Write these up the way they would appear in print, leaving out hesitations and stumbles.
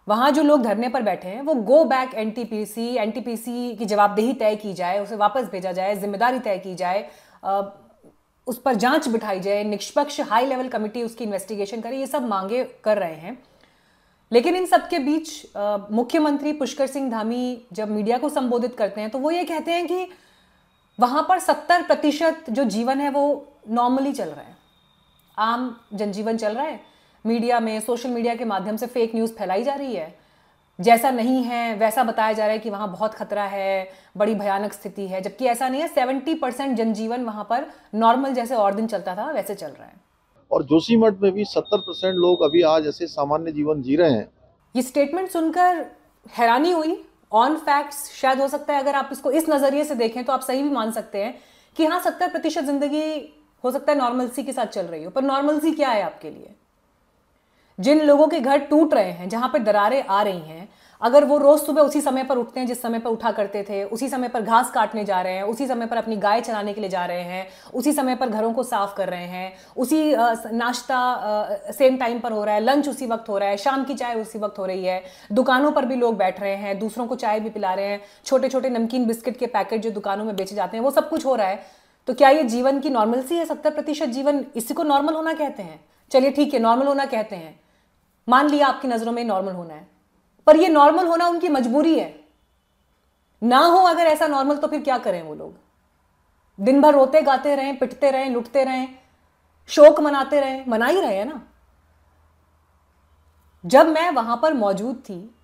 वहां जो लोग धरने पर बैठे हैं वो गो बैक एनटीपीसी की जवाबदेही तय की जाए, उसे वापस भेजा जाए, जिम्मेदारी तय की जाए, उस पर जांच बिठाई जाए, निष्पक्ष हाई लेवल कमेटी उसकी इन्वेस्टिगेशन करे, ये सब मांगे कर रहे हैं। लेकिन इन सब के बीच मुख्यमंत्री पुष्कर सिंह धामी जब मीडिया को संबोधित करते हैं तो वो ये कहते हैं कि वहां पर 70% जो जीवन है वो नॉर्मली चल रहा है, आम जनजीवन चल रहा है। मीडिया में, सोशल मीडिया के माध्यम से फेक न्यूज़ फैलाई जा रही है, जैसा नहीं है वैसा बताया जा रहा है कि वहाँ बहुत खतरा है, बड़ी भयानक स्थिति है, जबकि ऐसा नहीं है। 70% जनजीवन वहाँ पर नॉर्मल जैसे और दिन चलता था वैसे चल रहा है। और जोशीमठ में भी 70% लोग अभी आज ऐसे सामान्य जीवन जी रहे हैं। ये स्टेटमेंट सुनकर हैरानी हुई। ऑन फैक्ट्स शायद हो सकता है अगर आप इसको इस नज़रिए से देखें तो आप सही भी मान सकते हैं कि हाँ 70% जिंदगी हो सकता है नॉर्मलसी के साथ चल रही हो, पर नॉर्मलसी क्या है आपके लिए? जिन लोगों के घर टूट रहे हैं, जहां पर दरारें आ रही हैं, अगर वो रोज सुबह उसी समय पर उठते हैं जिस समय पर उठा करते थे, उसी समय पर घास काटने जा रहे हैं, उसी समय पर अपनी गाय चराने के लिए जा रहे हैं, उसी समय पर घरों को साफ कर रहे हैं, उसी नाश्ता सेम टाइम पर हो रहा है, लंच उसी वक्त हो रहा है, शाम की चाय उसी वक्त हो रही है, दुकानों पर भी लोग बैठ रहे हैं, दूसरों को चाय भी पिला रहे हैं, छोटे छोटे नमकीन बिस्किट के पैकेट जो दुकानों में बेचे जाते हैं वो सब कुछ हो रहा है। तो क्या ये जीवन की नॉर्मलसी है? 70% जीवन, इसी को नॉर्मल होना कहते हैं? चलिए ठीक है, नॉर्मल होना कहते हैं, मान लिया आपकी नजरों में नॉर्मल होना है, पर ये नॉर्मल होना उनकी मजबूरी है। ना हो अगर ऐसा नॉर्मल तो फिर क्या करें वो लोग? दिन भर रोते गाते रहें, पिटते रहें, लुटते रहें, शोक मनाते रहें? मना ही रहे हैं ना। जब मैं वहां पर मौजूद थी,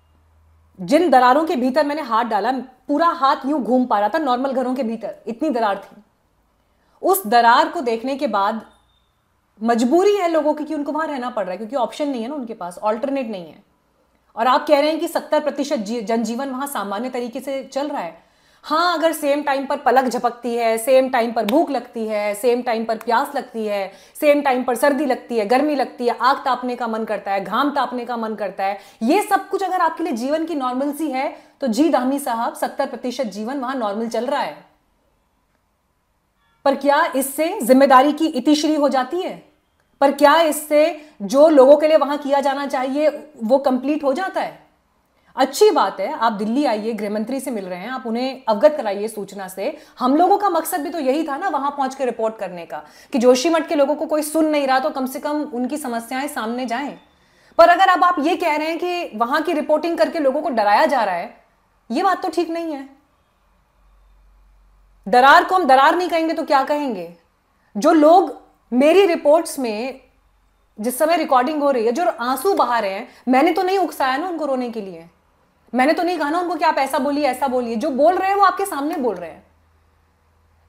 जिन दरारों के भीतर मैंने हाथ डाला, पूरा हाथ यूं घूम पा रहा था नॉर्मल घरों के भीतर, इतनी दरार थी। उस दरार को देखने के बाद मजबूरी है लोगों की कि उनको वहां रहना पड़ रहा है, क्योंकि ऑप्शन नहीं है ना उनके पास, ऑल्टरनेट नहीं है। और आप कह रहे हैं कि 70% जनजीवन वहां सामान्य तरीके से चल रहा है। हाँ, अगर सेम टाइम पर पलक झपकती है, सेम टाइम पर भूख लगती है, सेम टाइम पर प्यास लगती है, सेम टाइम पर सर्दी लगती है, गर्मी लगती है, आग तापने का मन करता है, घाम तापने का मन करता है, ये सब कुछ अगर आपके लिए जीवन की नॉर्मलसी है तो जी धामी साहब, 70% जीवन वहां नॉर्मल चल रहा है। पर क्या इससे जिम्मेदारी की इतिश्री हो जाती है? पर क्या इससे जो लोगों के लिए वहां किया जाना चाहिए वो कंप्लीट हो जाता है? अच्छी बात है, आप दिल्ली आइए, गृह मंत्री से मिल रहे हैं, आप उन्हें अवगत कराइए सूचना से। हम लोगों का मकसद भी तो यही था ना वहां पहुंच के रिपोर्ट करने का, कि जोशीमठ के लोगों को कोई सुन नहीं रहा तो कम से कम उनकी समस्याएं सामने जाएं। पर अगर अब आप ये कह रहे हैं कि वहां की रिपोर्टिंग करके लोगों को डराया जा रहा है, ये बात तो ठीक नहीं है। दरार को हम दरार नहीं कहेंगे तो क्या कहेंगे? जो लोग मेरी रिपोर्ट्स में जिस समय रिकॉर्डिंग हो रही है जो आंसू बहा रहे हैं, मैंने तो नहीं उकसाया ना उनको रोने के लिए, मैंने तो नहीं कहा ना उनको कि आप ऐसा बोलिए ऐसा बोलिए। जो बोल रहे हैं वो आपके सामने बोल रहे हैं।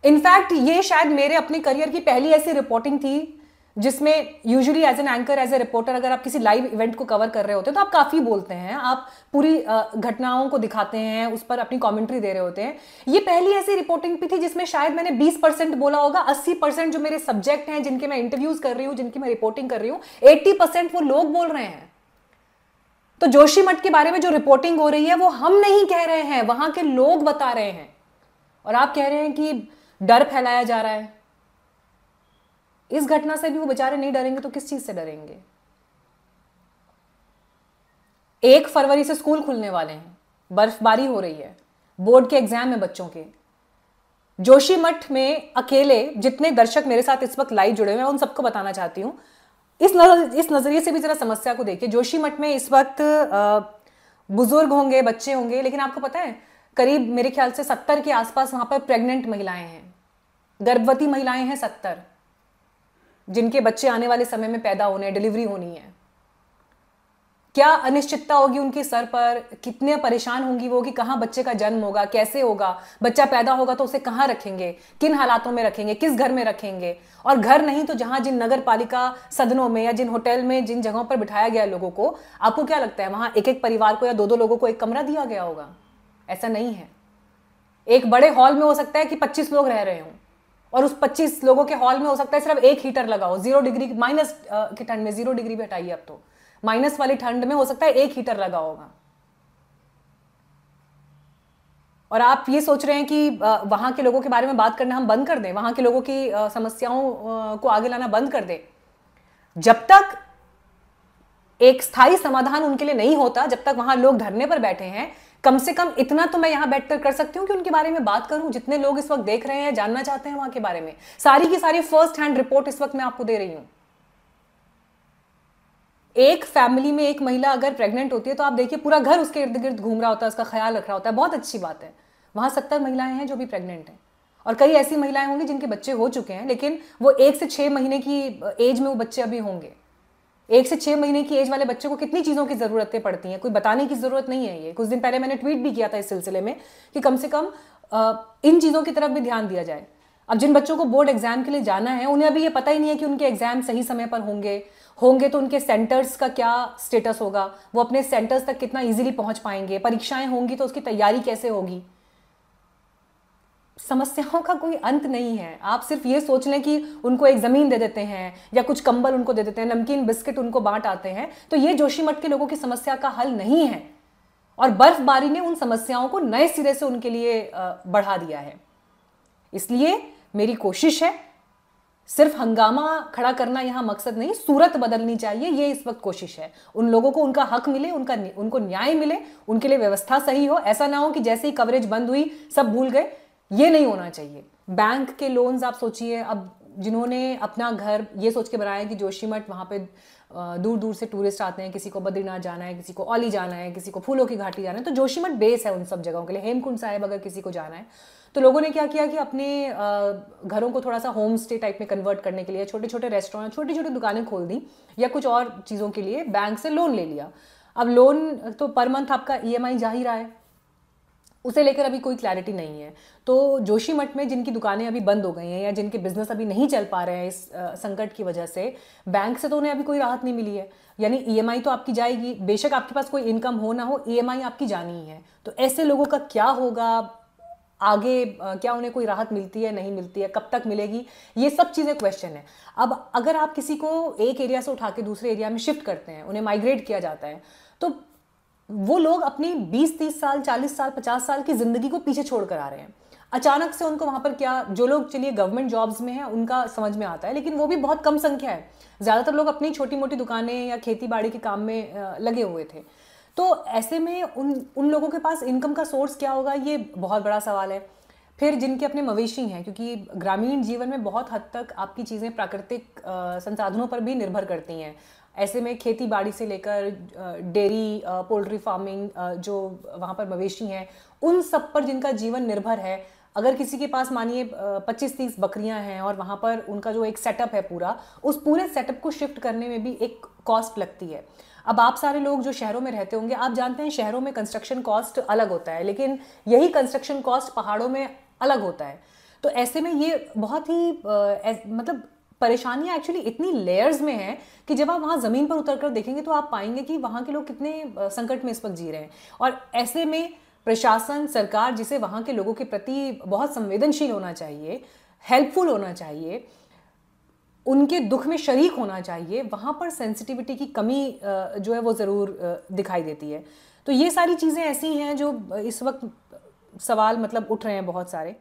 इनफैक्ट ये शायद मेरे अपने करियर की पहली ऐसी रिपोर्टिंग थी जिसमें usually as an anchor, as a reporter, अगर आप किसी लाइव इवेंट को कवर कर रहे होते हैं तो आप काफी बोलते हैं, आप पूरी घटनाओं को दिखाते हैं, उस पर अपनी कमेंट्री दे रहे होते हैं। ये पहली ऐसी रिपोर्टिंग भी थी जिसमें शायद मैंने 20% बोला होगा। 80% जो मेरे सब्जेक्ट हैं, जिनके मैं इंटरव्यूज कर रही हूँ, जिनकी मैं रिपोर्टिंग कर रही हूँ, 80% वो लोग बोल रहे हैं। तो जोशीमठ के बारे में जो रिपोर्टिंग हो रही है वो हम नहीं कह रहे हैं, वहां के लोग बता रहे हैं। और आप कह रहे हैं कि डर फैलाया जा रहा है। इस घटना से भी वो बेचारे नहीं डरेंगे तो किस चीज से डरेंगे? 1 फरवरी से स्कूल खुलने वाले हैं, बर्फबारी हो रही है, बोर्ड के एग्जाम है बच्चों के। जोशीमठ में अकेले जितने दर्शक मेरे साथ इस वक्त लाइव जुड़े हुए हैं उन सबको बताना चाहती हूं, इस नजरिए से भी जरा समस्या को देखिए। जोशीमठ में इस वक्त बुजुर्ग होंगे, बच्चे होंगे, लेकिन आपको पता है करीब मेरे ख्याल से 70 के आसपास वहां पर प्रेग्नेंट महिलाएं हैं, गर्भवती महिलाएं हैं 70, जिनके बच्चे आने वाले समय में पैदा होने, डिलीवरी होनी है। क्या अनिश्चितता होगी उनके सर पर, कितने परेशान होंगी वो कि कहां बच्चे का जन्म होगा, कैसे होगा, बच्चा पैदा होगा तो उसे कहां रखेंगे, किन हालातों में रखेंगे, किस घर में रखेंगे। और घर नहीं तो जहां जिन नगर पालिका सदनों में या जिन होटल में जिन जगहों पर बिठाया गया लोगों को, आपको क्या लगता है वहां एक एक परिवार को या 2-2 लोगों को एक कमरा दिया गया होगा? ऐसा नहीं है। एक बड़े हॉल में हो सकता है कि 25 लोग रह रहे हों, और उस 25 लोगों के हॉल में हो सकता है सिर्फ एक हीटर लगा हो। 0 डिग्री माइनस की ठंड में, 0 डिग्री भी हटाइए, अब तो माइनस वाली ठंड में हो सकता है एक हीटर लगा होगा। और आप ये सोच रहे हैं कि वहां के लोगों के बारे में बात करना हम बंद कर दें, वहां के लोगों की समस्याओं को आगे लाना बंद कर दें? जब तक एक स्थायी समाधान उनके लिए नहीं होता जब तक वहां लोग धरने पर बैठे हैं। कम से कम इतना तो मैं यहां बैठकर कर सकती हूं कि उनके बारे में बात करूं। जितने लोग इस वक्त देख रहे हैं, जानना चाहते हैं वहां के बारे में, सारी की सारी फर्स्ट हैंड रिपोर्ट इस वक्त मैं आपको दे रही हूं। एक फैमिली में एक महिला अगर प्रेग्नेंट होती है तो आप देखिए पूरा घर उसके इर्द गिर्द घूम रहा होता है, उसका ख्याल रख रहा होता है। बहुत अच्छी बात है। वहां 70 महिलाएं हैं जो भी प्रेग्नेंट हैं, और कई ऐसी महिलाएं होंगी जिनके बच्चे हो चुके हैं, लेकिन वो 1 से 6 महीने की एज में वो बच्चे अभी होंगे। 1 से 6 महीने की एज वाले बच्चे को कितनी चीज़ों की ज़रूरतें पड़ती हैं, कोई बताने की ज़रूरत नहीं है। ये कुछ दिन पहले मैंने ट्वीट भी किया था इस सिलसिले में कि कम से कम इन चीज़ों की तरफ भी ध्यान दिया जाए। अब जिन बच्चों को बोर्ड एग्जाम के लिए जाना है, उन्हें अभी ये पता ही नहीं है कि उनके एग्जाम सही समय पर होंगे तो उनके सेंटर्स का क्या स्टेटस होगा, वो अपने सेंटर्स तक कितना इजीली पहुंच पाएंगे, परीक्षाएं होंगी तो उसकी तैयारी कैसे होगी। समस्याओं का कोई अंत नहीं है। आप सिर्फ ये सोच लें कि उनको एक जमीन दे देते हैं या कुछ कंबल उनको दे देते हैं, नमकीन बिस्किट उनको बांट आते हैं, तो ये जोशीमठ के लोगों की समस्या का हल नहीं है। और बर्फबारी ने उन समस्याओं को नए सिरे से उनके लिए बढ़ा दिया है। इसलिए मेरी कोशिश है, सिर्फ हंगामा खड़ा करना यहां मकसद नहीं, सूरत बदलनी चाहिए, ये इस वक्त कोशिश है। उन लोगों को उनका हक मिले, उनको न्याय मिले, उनके लिए व्यवस्था सही हो। ऐसा ना हो कि जैसे ही कवरेज बंद हुई सब भूल गए, ये नहीं होना चाहिए। बैंक के लोन्स आप सोचिए, अब जिन्होंने अपना घर ये सोच के बनाया कि जोशीमठ, वहाँ पे दूर दूर से टूरिस्ट आते हैं, किसी को बद्रीनाथ जाना है, किसी को औली जाना है, किसी को फूलों की घाटी जाना है, तो जोशीमठ बेस है उन सब जगहों के लिए। हेमकुंड साहिब अगर किसी को जाना है, तो लोगों ने क्या किया कि अपने घरों को थोड़ा सा होम स्टे टाइप में कन्वर्ट करने के लिए छोटे छोटे रेस्टोरेंट, छोटी छोटी दुकानें खोल दी, या कुछ और चीज़ों के लिए बैंक से लोन ले लिया। अब लोन तो पर मंथ आपका EMI जा ही रहा है, उसे लेकर अभी कोई क्लैरिटी नहीं है। तो जोशीमठ में जिनकी दुकानें अभी बंद हो गई हैं या जिनके बिजनेस अभी नहीं चल पा रहे हैं इस संकट की वजह से, बैंक से तो उन्हें अभी कोई राहत नहीं मिली है। यानी EMI तो आपकी जाएगी, बेशक आपके पास कोई इनकम हो ना हो, EMI आपकी जानी ही है। तो ऐसे लोगों का क्या होगा आगे, क्या उन्हें कोई राहत मिलती है, नहीं मिलती है, कब तक मिलेगी, ये सब चीज़ें क्वेश्चन है। अब अगर आप किसी को एक एरिया से उठा के दूसरे एरिया में शिफ्ट करते हैं, उन्हें माइग्रेट किया जाता है, तो वो लोग अपनी 20-30 साल, 40 साल, 50 साल की जिंदगी को पीछे छोड़ कर आ रहे हैं। अचानक से उनको वहां पर क्या, जो लोग चलिए गवर्नमेंट जॉब्स में हैं उनका समझ में आता है, लेकिन वो भी बहुत कम संख्या है। ज़्यादातर लोग अपनी छोटी मोटी दुकानें या खेती बाड़ी के काम में लगे हुए थे। तो ऐसे में उन लोगों के पास इनकम का सोर्स क्या होगा, ये बहुत बड़ा सवाल है। फिर जिनके अपने मवेशी हैं, क्योंकि ग्रामीण जीवन में बहुत हद तक आपकी चीज़ें प्राकृतिक संसाधनों पर भी निर्भर करती हैं। ऐसे में खेती बाड़ी से लेकर डेयरी, पोल्ट्री फार्मिंग, जो वहाँ पर मवेशी हैं, उन सब पर जिनका जीवन निर्भर है, अगर किसी के पास मानिए 25-30 बकरियां हैं और वहाँ पर उनका जो एक सेटअप है पूरा, उस पूरे सेटअप को शिफ्ट करने में भी एक कॉस्ट लगती है। अब आप सारे लोग जो शहरों में रहते होंगे, आप जानते हैं शहरों में कंस्ट्रक्शन कॉस्ट अलग होता है, लेकिन यही कंस्ट्रक्शन कॉस्ट पहाड़ों में अलग होता है। तो ऐसे में ये बहुत ही मतलब परेशानियां एक्चुअली इतनी लेयर्स में हैं कि जब आप वहाँ ज़मीन पर उतर कर देखेंगे तो आप पाएंगे कि वहाँ के लोग कितने संकट में इस वक्त जी रहे हैं। और ऐसे में प्रशासन, सरकार, जिसे वहाँ के लोगों के प्रति बहुत संवेदनशील होना चाहिए, हेल्पफुल होना चाहिए, उनके दुख में शरीक होना चाहिए, वहाँ पर सेंसिटिविटी की कमी जो है वो ज़रूर दिखाई देती है। तो ये सारी चीज़ें ऐसी हैं जो इस वक्त सवाल मतलब उठ रहे हैं बहुत सारे।